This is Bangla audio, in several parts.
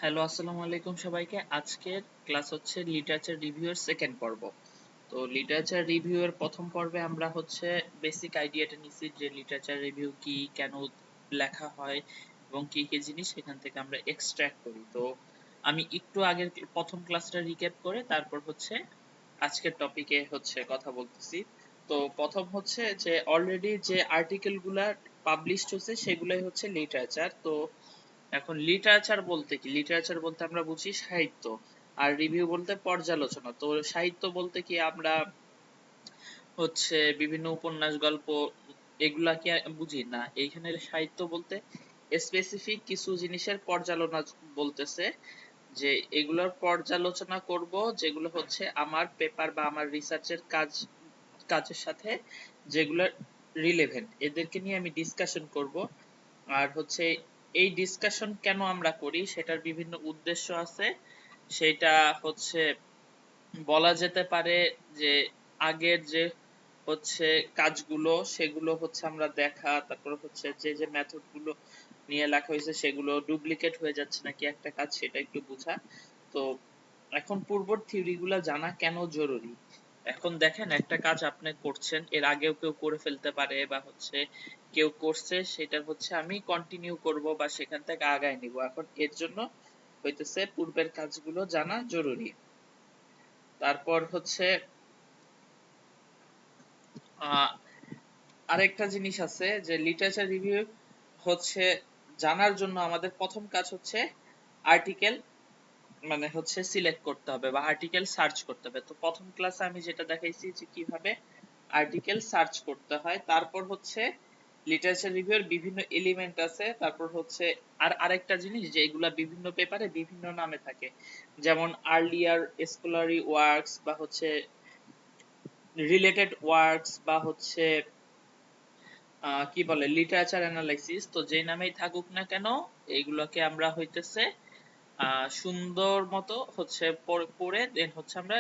হ্যালো, আসসালামু আলাইকুম সবাইকে। আজকের ক্লাস হচ্ছে লিটারেচার রিভিউয়ের সেকেন্ড পর্ব। তো লিটারেচার রিভিউয়ের প্রথম পর্বে আমরা হচ্ছে বেসিক আইডিয়াটা নিছি যে লিটারেচার রিভিউ কি, কেন লেখা হয় এবং কি কি জিনিস এখান থেকে আমরা এক্সট্রাক্ট করি। তো আমি একটু আগের প্রথম ক্লাসটা রিক্যাপ করে তারপর হচ্ছে আজকের টপিকে হচ্ছে কথা বলতেছি। তো প্রথম হচ্ছে যে অলরেডি যে আর্টিকেল গুলা পাবলিশড হচ্ছে সেগুলাই হচ্ছে লিটারেচার। তো এখন লিটারেচার বলতে কি? লিটারেচার বলতে আমরা বুঝি সাহিত্য, আর রিভিউ বলতে পর্যালোচনা। তো সাহিত্য বলতে কি আমরা হচ্ছে বিভিন্ন উপন্যাস, গল্প এগুলা কি বুঝি না? এইখানে সাহিত্য বলতে স্পেসিফিক কিছু জিনিসের পর্যালোচনা বলতেছে, যে এগুলোর পর্যালোচনা করব যেগুলো হচ্ছে আমার পেপার বা আমার রিসার্চের কাজের সাথে যেগুলো রিলেভেন্ট, এদেরকে নিয়ে আমি ডিসকাশন করব। আর হচ্ছে এই ডিসকাশন কেন আমরা করি সেটার বিভিন্ন উদ্দেশ্য আছে। সেটা হচ্ছে বলা যেতে পারে যে আগের যে হচ্ছে কাজগুলো সেগুলো হচ্ছে আমরা দেখা, তারপর হচ্ছে যে যে মেথড গুলো নিয়ে লেখা হয়েছে সেগুলো ডুপ্লিকেট হয়ে যাচ্ছে নাকি একটা কাজ সেটা একটু বোঝা। তো এখন পূর্বর থিওরি গুলা জানা কেন জরুরি? এখন দেখেন, একটা কাজ আপনি করছেন, এর আগেও কেউ করে ফেলতে পারে বা হচ্ছে কেউ করছে, সেটা হচ্ছে আমি কন্টিনিউ করব বা সেখান থেকে আগায় নিব। এখন এর জন্য হইতেছে পূর্বের কাজগুলো জানা জরুরি। তারপর হচ্ছে আহ আরেকটা জিনিস আছে যে লিটারেচার রিভিউ হচ্ছে জানার জন্য আমাদের প্রথম কাজ হচ্ছে আর্টিকেল, মানে হচ্ছে সিলেক্ট করতে হবে বা আর্টিকেল সার্চ করতে হবে। তো প্রথম ক্লাসে আমি যেটা দেখাইছি যে কিভাবে আর্টিকেল সার্চ করতে হয়। তারপর হচ্ছে লিটারেচার রিভিউর বিভিন্ন এলিমেন্ট আছে। তারপর হচ্ছে আরেকটা জিনিস যে এগুলা বিভিন্ন পেপারে বিভিন্ন নামে থাকে, যেমন আর্লিয়ার স্কলারি ওয়ার্কস বা হচ্ছে রিলেটেড ওয়ার্কস বা হচ্ছে কি বলে লিটারেচার অ্যানালাইসিস। তো যে নামেই থাকুক না কেন এইগুলোকে আমরা হইতেছে সুন্দর মতো হচ্ছে পড়ে দেন হচ্ছে আমরা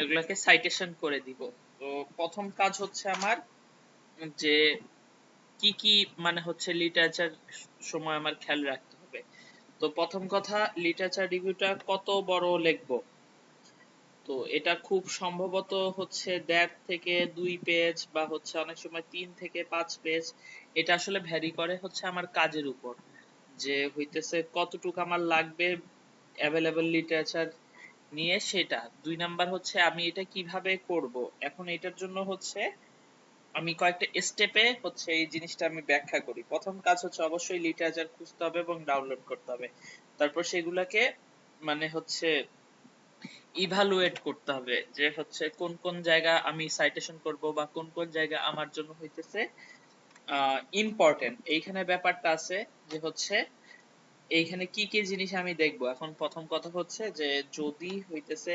এগুলাকে সাইটেশন করে দিব। তো প্রথম কাজ হচ্ছে আমার যে কি কি মানে হচ্ছে লিটারেচার সময় আমার খেয়াল রাখতে হবে। তো প্রথম কথা, লিটারেচার রিভিউটা কত বড় লিখবো? তো এটা খুব সম্ভবত হচ্ছে 1.5 থেকে 2 পেজ বা হচ্ছে অনেক সময় 3 থেকে 5 পেজ। এটা আসলে ভ্যারি করে হচ্ছে আমার কাজের উপর, যে হইতেছে কতটুকু আমার লাগবে অ্যাভেলেবল লিটারেচার নিয়ে সেটা। 2 নাম্বার হচ্ছে আমি এটা কিভাবে করব। এখন এটার জন্য হচ্ছে আমি কয়েকটা স্টেপে হচ্ছে এই জিনিসটা আমি ব্যাখ্যা করি। প্রথম কাজ হচ্ছে অবশ্যই লিটারেচার খুঁজতে হবে এবং ডাউনলোড করতে হবে। তারপর সেগুলাকে মানে হচ্ছে ইভালুয়েট করতে হবে যে হচ্ছে কোন কোন জায়গা আমি সাইটেশন করব বা কোন কোন জায়গা আমার জন্য হইতেছে ইম্পর্টেন্ট। এইখানে ব্যাপারটা আছে যে হচ্ছে এইখানে কি কি জিনিস আমি দেখব। এখন প্রথম কথা হচ্ছে যে যদি হইতেছে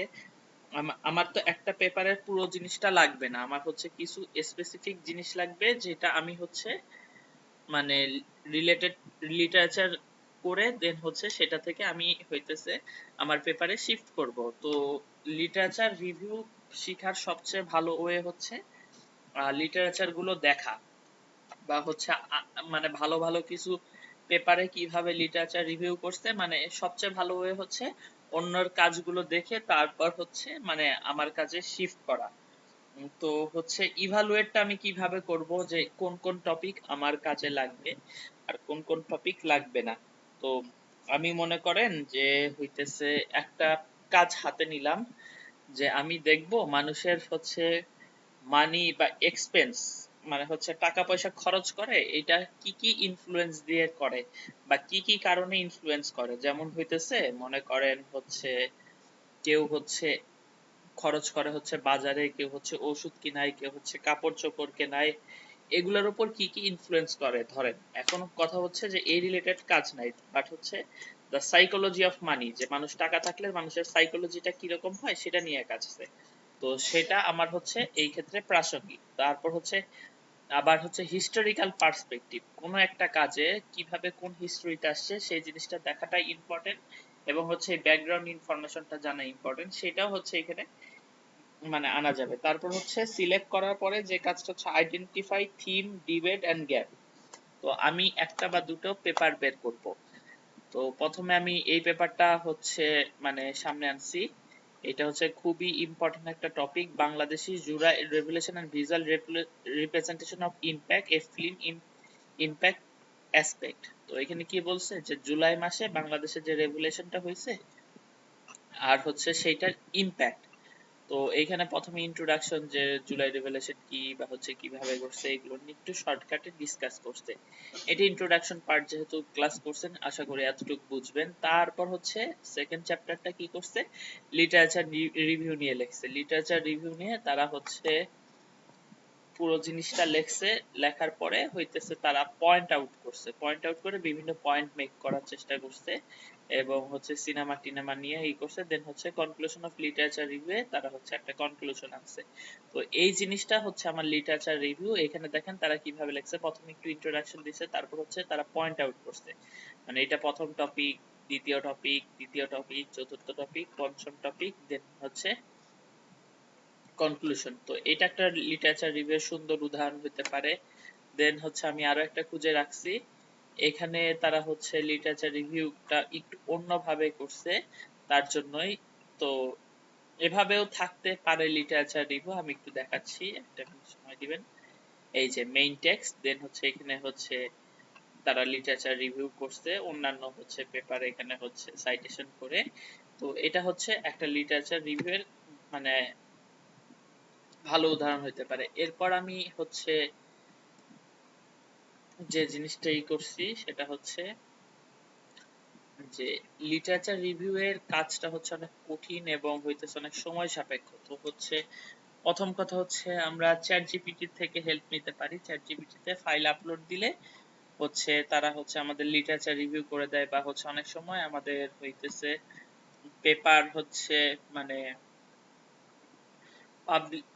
আমার তো একটা পেপারের পুরো জিনিসটা লাগবে না, আমার হচ্ছে কিছু স্পেসিফিক জিনিস লাগবে যেটা আমি হচ্ছে মানে রিলেটেড লিটারেচার করে দেন হচ্ছে সেটা থেকে আমি হইতেছে আমার পেপারে শিফট করব। তো লিটারেচার রিভিউ শিখার সবচেয়ে ভালো ওয়ে হচ্ছে লিটারেচার গুলো দেখা বা হচ্ছে মানে ভালো ভালো কিছু পেপারে কিভাবে লিটারেচার রিভিউ করছে, মানে সবচেয়ে ভালো ওয়ে হচ্ছে অন্যর কাজগুলো দেখে তারপর হচ্ছে মানে আমার কাজে শিফট করা। তো হচ্ছে ইভালুয়েটটা আমি কিভাবে করব যে কোন কোন টপিক আমার কাজে লাগবে আর কোন কোন টপিক লাগবে না। তো আমি মনে করেন যে হইতেছে একটা কাজ হাতে নিলাম, যে আমি দেখব মানুষের হচ্ছে মানি বা এক্সপেন্স, মানে হচ্ছে টাকা পয়সা খরচ করে এটা কি কি ইনফ্লুয়েন্স দিয়ে করে বা কি কি কারণে ইনফ্লুয়েন্স করে। যেমন হইতেছে মনে করেন হচ্ছে কেউ হচ্ছে খরচ করে হচ্ছে বাজারে, কেউ হচ্ছে ওষুধ কিনায়, কেউ হচ্ছে কাপড় চোপড় কেনায়, এগুলোর উপর কি কি ইনফ্লুয়েন্স করে ধরেন। এখন কথা হচ্ছে যে এই রিলেটেড কাজ নাই, বাট হচ্ছে দ্য সাইকোলজি অফ মানি, যে মানুষ টাকা থাকলে মানুষের সাইকোলজিটা কিরকম হয় সেটা নিয়ে কাজ আছে। তো সেটা আমার হচ্ছে এই ক্ষেত্রে প্রাসঙ্গিক। তারপর হচ্ছে আবার হচ্ছে হিস্টোরিক্যাল পার্সপেক্টিভ, কোনো একটা কাজে কিভাবে কোন হিস্ট্রিতে আসছে সেই জিনিসটা দেখাটা ইম্পর্টেন্ট, এবং হচ্ছে ব্যাকগ্রাউন্ড ইনফরমেশনটা জানা ইম্পর্টেন্ট, সেটাও হচ্ছে এখানে মানে আনা যাবে। তারপর হচ্ছে সিলেক্ট করার পরে যে কাজটা হচ্ছে identify theme, debate and gap. তো আমি একটা বা দুটো পেপার বের করব, তো প্রথমে আমি এই পেপারটা হচ্ছে মানে সামনে আনছি। এটা হচ্ছে খুবই ইম্পর্টেন্ট একটা topic, Bangladeshi July revolution and visual representation of impact a film impact aspect. তো এখানে কি বলছে যে জুলাই মাসে বাংলাদেশে যে রেভুলেশনটা হয়েছে আর হচ্ছে সেইটার ইম্প্যাক্ট। তো এইখানে প্রথমে ইন্ট্রোডাকশন যে জুলাই রেভেলেশন কি বা হচ্ছে কিভাবে করছে এগুলো নিয়ে একটু শর্টকাটে ডিসকাস করছে। এটি ইন্ট্রোডাকশন পার্ট, যেহেতু ক্লাস করছেন আশা করি এতটুকু বুঝবেন। তারপর হচ্ছে সেকেন্ড চ্যাপ্টারটা কি করছে, লিটারেচার রিভিউ নিয়ে লিখছে। লিটারেচার রিভিউ নিয়ে তারা হচ্ছে পুরো জিনিসটা লেখছে, লেখার পরে হইতেছে তারা পয়েন্ট আউট করছে, পয়েন্ট আউট করে বিভিন্ন পয়েন্ট মেক করার চেষ্টা করছে এবং হচ্ছে সিনেমা টিনেমা নিয়ে এই করছে। দেন হচ্ছে কনক্লুশন অফ লিটারেচার রিভিউ তারা হচ্ছে একটা কনক্লুশন আনছে। তো এই জিনিসটা হচ্ছে আমার লিটারেচার রিভিউ। এখানে দেখেন তারা কিভাবে লেখছে, প্রথমে একটু ইন্ট্রোডাকশন দিছে, তারপর হচ্ছে তারা পয়েন্ট আউট করছে, মানে এটা প্রথম টপিক, দ্বিতীয় টপিক, তৃতীয় টপিক, চতুর্থ টপিক, পঞ্চম টপিক, দেন হচ্ছে কনক্লুশন। তো এটা একটা লিটারেচার রিভিউ সুন্দর উদাহরণ হতে পারে। দেন হচ্ছে আমি আরো একটা খুঁজে রাখছি, এখানে তারা হচ্ছে লিটারেচার রিভিউটা একটু অন্যভাবে করছে, তার জন্যই। তো এভাবেও থাকতে পারে লিটারেচার রিভিউ, আমি একটু দেখাচ্ছি, একটা মিনিট সময় দিবেন। এই যে মেইন টেক্সট, দেন হচ্ছে এখানে হচ্ছে তারা লিটারেচার রিভিউ করছে, অন্যান্য হচ্ছে পেপার এখানে হচ্ছে সাইটেশন করে। তো এটা হচ্ছে একটা লিটারেচার রিভিউয়ের মানে ভালো উদাহরণ হইতে পারে। এরপর আমি হচ্ছে যে জিনিসটা করছি সেটা হচ্ছে যে লিটারেচার রিভিউ এর কাজটা হচ্ছে অনেক কঠিন এবং হইতেছে অনেক সময় সাপেক্ষ। তো হচ্ছে প্রথম কথা হচ্ছে আমরা চ্যাট জিপিটি থেকে হেল্প নিতে পারি। চ্যাট জিপিটি তে ফাইল আপলোড দিলে হচ্ছে তারা হচ্ছে আমাদের লিটারেচার রিভিউ করে দেয়, বা হচ্ছে অনেক সময় আমাদের হইতেছে পেপার হচ্ছে মানে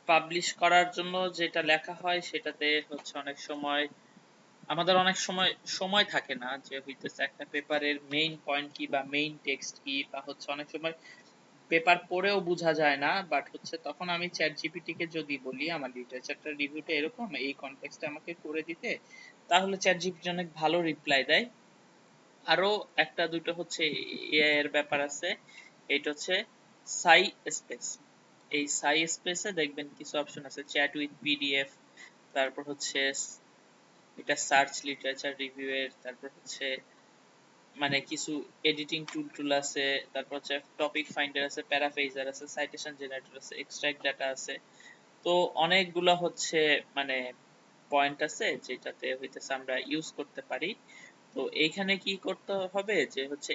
পাবলিশ করার জন্য যেটা লেখা হয় সেটাতে হচ্ছে অনেক সময় আমাদের অনেক সময় সময় থাকে না যে হইতেছে একটা পেপারের মেইন পয়েন্ট কি বা মেইন টেক্সট কি, বা হচ্ছে অনেক সময় পেপার পড়েও বোঝা যায় না। বাট হচ্ছে তখন আমি চ্যাট জিপিটি কে যদি বলি আমার লিটারেচারটা রিভিউটা এরকম, এই কনটেক্সটে আমাকে করে দিতে, তাহলে চ্যাট জিপিটি অনেক ভালো রিপ্লাই দেয়। আরো একটা দুটো হচ্ছে এআই এর ব্যাপার আছে, এটা হচ্ছে সাই স্পেস। এই সাই স্পেসে দেখবেন কিছু অপশন আছে, চ্যাট উইথ পিডিএফ, তারপর হচ্ছে এটা সার্চ লিটারেচার রিভিউ এর, তারপর হচ্ছে মানে কিছু এডিটিং টুল আছে, তারপর হচ্ছে টপিক ফাইন্ডার আছে, প্যারাফ্রেজার আছে, সাইটেশন জেনারেটর আছে, এক্সট্রাক্ট ডাটা আছে। তো অনেকগুলো হচ্ছে মানে পয়েন্ট আছে যেটাতে হইতেছে আমরা ইউজ করতে পারি। তো এইখানে কি করতে হবে যে হচ্ছে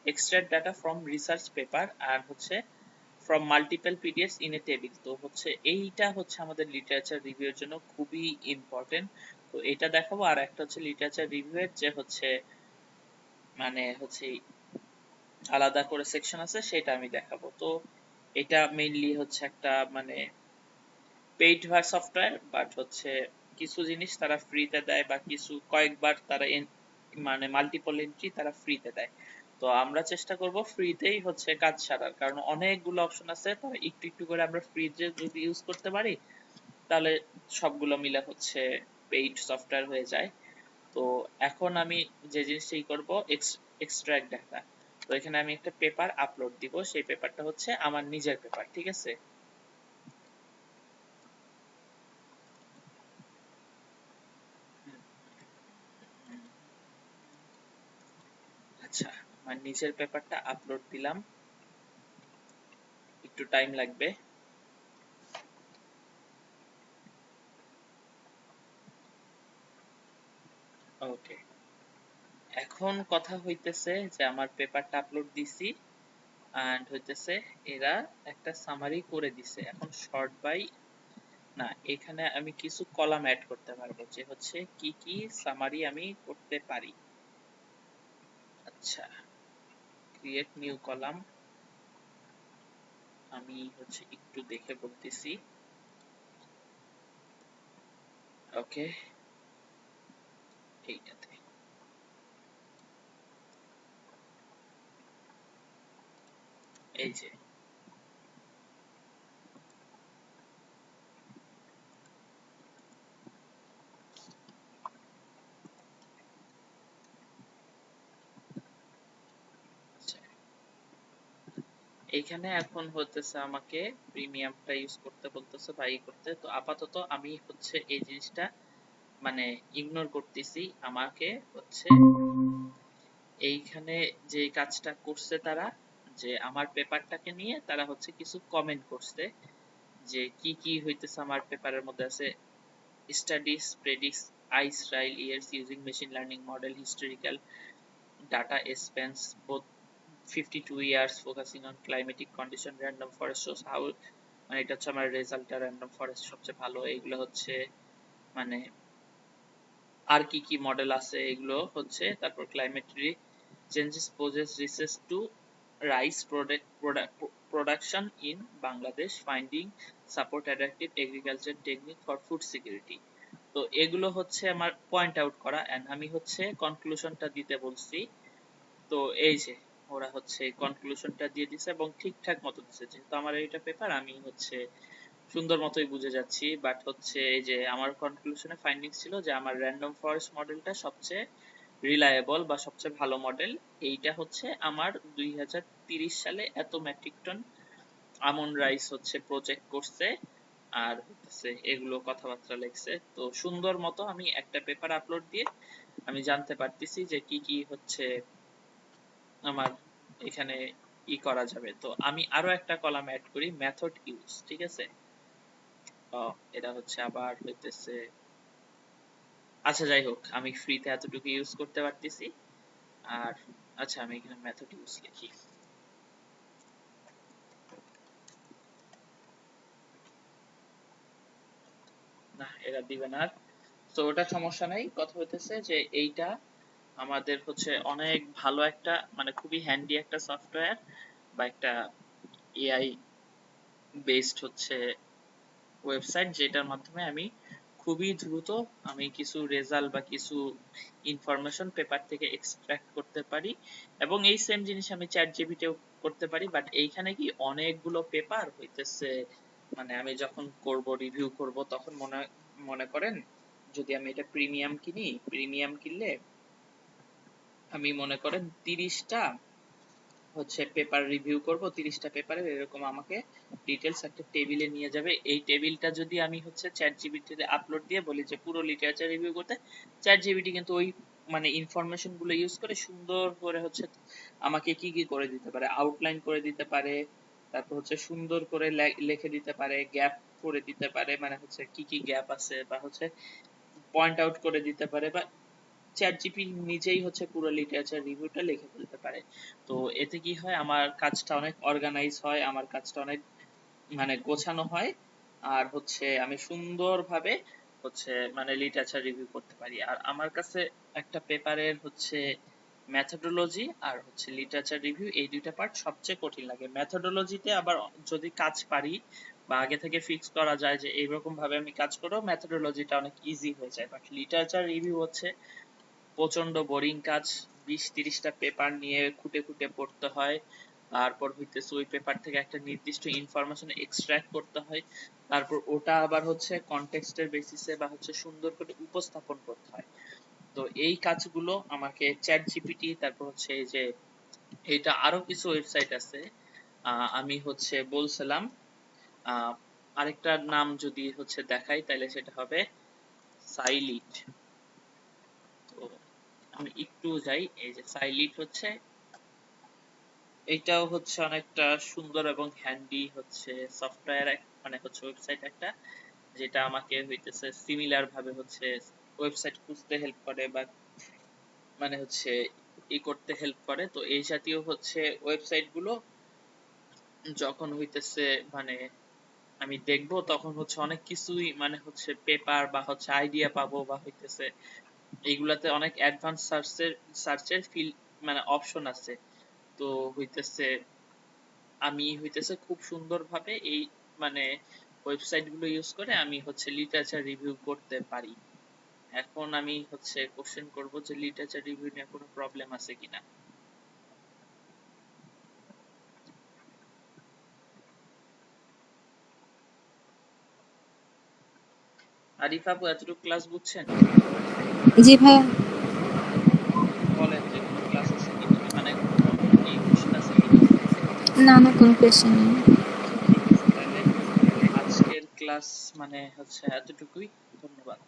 extract data from research paper আর হচ্ছে from multiple PDF in a table. তো হচ্ছে এইটা হচ্ছে আমাদের লিটারেচার রিভিউ এর জন্য খুবই ইম্পর্টেন্ট। তো এটা দেখাবো। আর একটা হচ্ছে লিটারেচার রিভিউ এর যে হচ্ছে মানে হচ্ছে আলাদা করে সেকশন আছে, সেটা আমি দেখাবো। তো এটা মেইনলি হচ্ছে একটা মানে পেইড ভার সফটওয়্যার, বাট হচ্ছে কিছু জিনিস তারা ফ্রিতে দেয় বা কিছু কয়েকবার তারা মানে মাল্টিপল এন্ট্রি তারা ফ্রিতে দেয়। তো আমরা চেষ্টা করব ফ্রিতেই হচ্ছে কাজ সারার, কারণ অনেকগুলো অপশন আছে, তারা একটু একটু করে আমরা ফ্রিতে যদি ইউজ করতে পারি তাহলে সবগুলো মিলে হচ্ছে পেইড সফটওয়্যার হয়ে যায়। তো এখন আমি যে জিনিসটাই করব, এক্সট্রাক্ট ডাটা। তো এখানে আমি একটা পেপার আপলোড দিব, সেই পেপারটা হচ্ছে আমার নিজের পেপার, ঠিক আছে। আচ্ছা, আমার নিজের পেপারটা আপলোড দিলাম, একটু টাইম লাগবে। ওকে, এখন কথা হইতেছে যে আমার পেপারটা আপলোড দিছি এন্ড হইতেছে এরা একটা সামারি করে দিছে। এখন শর্ট বাই না, এখানে আমি কিছু কলাম অ্যাড করতে পারবো যে হচ্ছে কি কি সামারি আমি করতে পারি। আচ্ছা, ক্রিয়েট নিউ কলাম, আমি হচ্ছে একটু দেখে বলতেছি। ওকে, এইটাতে এই যে এইখানে এখন হতেছে আমাকে প্রিমিয়ামটা ইউজ করতে বলতেছে বা করতে, তো আপাতত আমি হচ্ছে এই জিনিসটা মানে ইগনোর করতেছি। আমাকে হচ্ছে এইখানে যে কাজটা করছে তারা, যে আমার পেপারটাকে নিয়ে তারা হচ্ছে কিছু কমেন্ট করছে যে কি কি হইতেছে আমার পেপারের মধ্যে আছে। Studies predicts Israel years using machine learning model historical data spans both 52 years focusing on climatic condition random forest shows how, মানে এটা হচ্ছে আমার রেজাল্টটা random forest সবচেয়ে ভালো। এইগুলো হচ্ছে মানে আর কি কি মডেল আছে এগুলো হচ্ছে, তারপর ক্লাইমেটারি changes poses risks to rice production in Bangladesh finding support adaptive agriculture technique for food security। তো এগুলো হচ্ছে আমার পয়েন্ট আউট করা, এন্ড আমি হচ্ছে কনক্লুশনটা দিতে বলছি। তো এই যে ওরা হচ্ছে কনক্লুশনটা দিয়ে দিছে এবং ঠিকঠাক মতো দিছে, যেহেতু আমার এটা পেপার আমি হচ্ছে সুন্দর মতোই বুঝে যাচ্ছি। বাট হচ্ছে এই যে আমার কনক্লুশনে ফাইন্ডিংস ছিল যে আমার র্যান্ডম ফরেস্ট মডেলটা সবচেয়ে রিলায়েবল বা সবচেয়ে ভালো মডেল। এইটা হচ্ছে আমার 2030 সালে এত মেট্রিক টন আমন্ড রাইস হচ্ছে প্রজেক্ট করছে, আর হচ্ছে এগুলো কথাবার্তা লিখছে। তো সুন্দর মতো আমি একটা পেপার আপলোড দিয়ে আমি জানতে পারতেছি যে কি কি হচ্ছে আমার এখানে করা যাবে। তো আমি আরো একটা কলাম অ্যাড করি মেথড ইউজ, ঠিক আছে। এটা হচ্ছে আবার হইতেছে, আচ্ছা যাই হোক, আমি ফ্রিতে এতটুকু ইউজ করতে পারতেছি। আর আচ্ছা আমি এখানে মেথড ইউজ লিখি, না এরা দিবে না। তো ওটা সমস্যা নাই, কথা হইতেছে যে এইটা আমাদের হচ্ছে অনেক ভালো একটা মানে খুবই হ্যান্ডি একটা সফটওয়্যার বা একটা এআই বেসড হচ্ছে ওয়েবসাইট, যেটার মাধ্যমে আমি খুবই দ্রুত আমি কিছু রেজাল্ট বা কিছু ইনফরমেশন পেপার থেকে এক্সট্রাক্ট করতে পারি, এবং এই সেম জিনিস আমি চ্যাট জিপিটিও করতে পারি। বাট এইখানে কি অনেকগুলো পেপার হইতেছে, মানে আমি যখন করব রিভিউ করব তখন মনে মনে করেন যদি আমি এটা প্রিমিয়াম কিনি, প্রিমিয়াম কিনলে আমি মনে করেন 30টা হচ্ছে পেপার রিভিউ করব, 30টা পেপারে এরকম আমাকে ডিটেলস একটা টেবিলে নিয়ে যাবে। এই টেবিলটা যদি আমি হচ্ছে চ্যাট জিপিটিতে আপলোড দিয়ে বলি যে পুরো লিটারেচার রিভিউ করতে, চ্যাট জিপিটি কিন্তু ওই মানে ইনফরমেশন গুলো ইউজ করে সুন্দর করে হচ্ছে আমাকে কি কি করে দিতে পারে, আউটলাইন করে দিতে পারে, তারপর হচ্ছে সুন্দর করে লিখে দিতে পারে, গ্যাপ করে দিতে পারে, মানে হচ্ছে কি কি গ্যাপ আছে বা হচ্ছে পয়েন্ট আউট করে দিতে পারে, বা চ্যাট জিপি নিজেই হচ্ছে পুরো লিটারেচার রিভিউটা লিখে ফেলতে পারে। তো এতে কি হয়, আমার কাজটা অনেক অর্গানাইজ হয়, আমার কাজটা অনেক মানে গোছানো হয়, আর হচ্ছে আমি সুন্দরভাবে হচ্ছে মানে লিটারেচার রিভিউ করতে পারি। আর আমার কাছে একটা পেপারের হচ্ছে মেথোডোলজি আর হচ্ছে লিটারেচার রিভিউ, এই দুইটা পার্ট সবচেয়ে কঠিন লাগে। মেথোডোলজিতে আবার যদি কাজ পারি বা আগে থেকে ফিক্স করা যায় যে এইরকম ভাবে আমি কাজ করব, মেথোডোলজিটা অনেক ইজি হয়ে যায়। বাট লিটারেচার রিভিউ হচ্ছে প্রচন্ড বোরিং কাজ, 20-30টা পেপার নিয়ে খুঁটে খুঁটে পড়তে হয়, তারপর হইতেছে ওই পেপার থেকে একটা নির্দিষ্ট ইনফরমেশন এক্সট্রাক্ট করতে হয়, তারপর ওটা আবার হচ্ছে কনটেক্সটের বেসিসে বা হচ্ছে সুন্দর করে উপস্থাপন করতে হয়। তো এই কাজগুলো আমাকে চ্যাট জিপিটি, তারপর হচ্ছে এই যে এটা আরো কিছু ওয়েবসাইট আছে, আমি হচ্ছে বলছিলাম আরেকটা নাম যদি হচ্ছে দেখাই তাহলে সেটা হবে সাইলিট। তো আমি একটু যাই, এই যে সাইলিট হচ্ছে, এইটাও হচ্ছে অনেকটা সুন্দর এবং হ্যান্ডি হচ্ছে সফটওয়্যার, মানে হচ্ছে ওয়েবসাইট একটা, যেটা আমাকে হইতেছে সিমিলার ভাবে হচ্ছে ওয়েবসাইট খুঁজতে হেল্প করে বা মানে হচ্ছে করতে হেল্প করে। তো এই জাতীয় হচ্ছে ওয়েবসাইট গুলো যখন হইতেছে মানে আমি দেখবো তখন হচ্ছে অনেক কিছুই মানে হচ্ছে পেপার বা হচ্ছে আইডিয়া পাবো, বা হইতেছে এইগুলাতে অনেক অ্যাডভান্স সার্চের ফিল্ড মানে অপশন আছে। তো হইতেছে আমি হইতেছে খুব সুন্দরভাবে এই মানে ওয়েবসাইট গুলো ইউজ করে আমি হচ্ছে লিটারেচার রিভিউ করতে পারি। এখন আমি হচ্ছে কোশ্চেন করব যে লিটারেচার রিভিউ নিয়ে কোনো প্রবলেম আছে কিনা। আরিফ আপু এতটুকু ক্লাস বুঝছেন? জি ভাইয়া। বলেন যে কোনো ক্লাস আছে কিনা, মানে কোনো কি কোশ্চেন আছে কিনা। না না কোনো কোয়েশ্চেন নেই। আচ্ছা ঠিক আছে, তাহলে আজকের ক্লাস মানে হচ্ছে এতটুকুই। ধন্যবাদ।